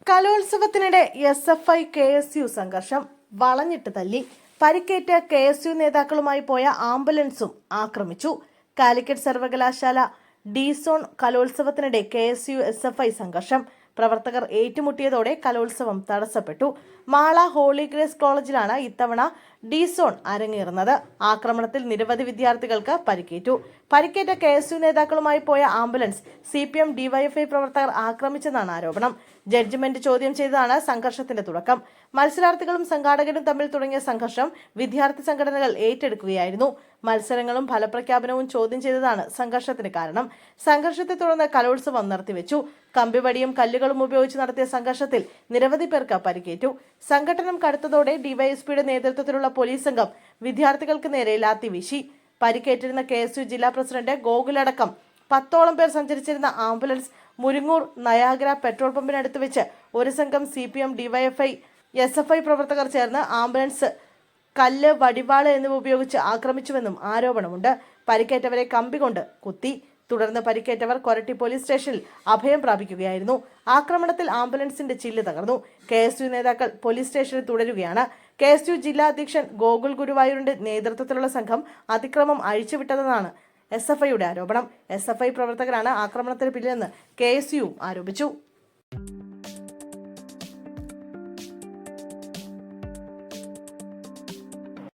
കലോത്സവത്തിനിടെ SFI KSU സംഘർഷം വളഞ്ഞിട്ട് തല്ലി. പരിക്കേറ്റ KSU നേതാക്കളുമായി പോയ ആംബുലൻസും ആക്രമിച്ചു. കാലിക്കറ്റ് സർവകലാശാല ഡി സോൺ കലോത്സവത്തിനിടെ KSU SFI സംഘർഷം. പ്രവർത്തകർ ഏറ്റുമുട്ടിയതോടെ കലോത്സവം തടസ്സപ്പെട്ടു. മാള ഹോളി ഗ്രേസ് കോളേജിലാണ് ഇത്തവണ ഡി സോൺ അരങ്ങേറുന്നത്. ആക്രമണത്തിൽ നിരവധി വിദ്യാർത്ഥികൾക്ക് പരിക്കേറ്റു. പരിക്കേറ്റ KSU നേതാക്കളുമായി പോയ ആംബുലൻസ് CPM DYFI പ്രവർത്തകർ ആക്രമിച്ചെന്നാണ് ആരോപണം. ജഡ്ജ്മെന്റ് ചോദ്യം ചെയ്തതാണ് സംഘർഷത്തിന്റെ തുടക്കം. മത്സരാർത്ഥികളും സംഘാടകരും തമ്മിൽ തുടങ്ങിയ സംഘർഷം വിദ്യാർത്ഥി സംഘടനകൾ ഏറ്റെടുക്കുകയായിരുന്നു. മത്സരങ്ങളും ഫലപ്രഖ്യാപനവും ചോദ്യം ചെയ്തതാണ് സംഘർഷത്തിന് കാരണം. സംഘർഷത്തെ തുടർന്ന് കലോത്സവം നിർത്തിവെച്ചു. കമ്പിവടിയും കല്ലുകളും ഉപയോഗിച്ച് നടത്തിയ സംഘർഷത്തിൽ നിരവധി പേർക്ക് പരിക്കേറ്റു. സംഘട്ടനം കടുത്തതോടെ ഡിവൈഎസ്പിയുടെ നേതൃത്വത്തിലുള്ള പോലീസ് സംഘം വിദ്യാർത്ഥികൾക്ക് നേരെ ലാത്തി വീശി. പരിക്കേറ്റിരുന്ന KSU ജില്ലാ പ്രസിഡന്റ് ഗോകുലടക്കം 10ഓളം പേർ സഞ്ചരിച്ചിരുന്ന ആംബുലൻസ് മുരിങ്ങൂർ നയാഗ്ര പെട്രോൾ പമ്പിനടുത്ത് വെച്ച് ഒരു സംഘം CPM DYFI SFI പ്രവർത്തകർ ചേർന്ന് ആംബുലൻസ് കല്ല്, വടിവാള് എന്നിവ ഉപയോഗിച്ച് ആക്രമിച്ചുവെന്നും ആരോപണമുണ്ട്. പരിക്കേറ്റവരെ കമ്പി കൊണ്ട് കുത്തി. തുടർന്ന് പരിക്കേറ്റവർ കൊരട്ടി പോലീസ് സ്റ്റേഷനിൽ അഭയം പ്രാപിക്കുകയായിരുന്നു. ആക്രമണത്തിൽ ആംബുലൻസിന്റെ ചില്ല് തകർന്നു. KSU നേതാക്കൾ പോലീസ് സ്റ്റേഷനിൽ തുടരുകയാണ്. KSU ജില്ലാ അധ്യക്ഷൻ ഗോകുൽ ഗുരുവായൂരിന്റെ നേതൃത്വത്തിലുള്ള സംഘം അതിക്രമം അഴിച്ചുവിട്ടതെന്നാണ് SFIയുടെ ആരോപണം. SFI പ്രവർത്തകരാണ് ആക്രമണത്തിന് പിന്നിലെന്ന് KSU ആരോപിച്ചു.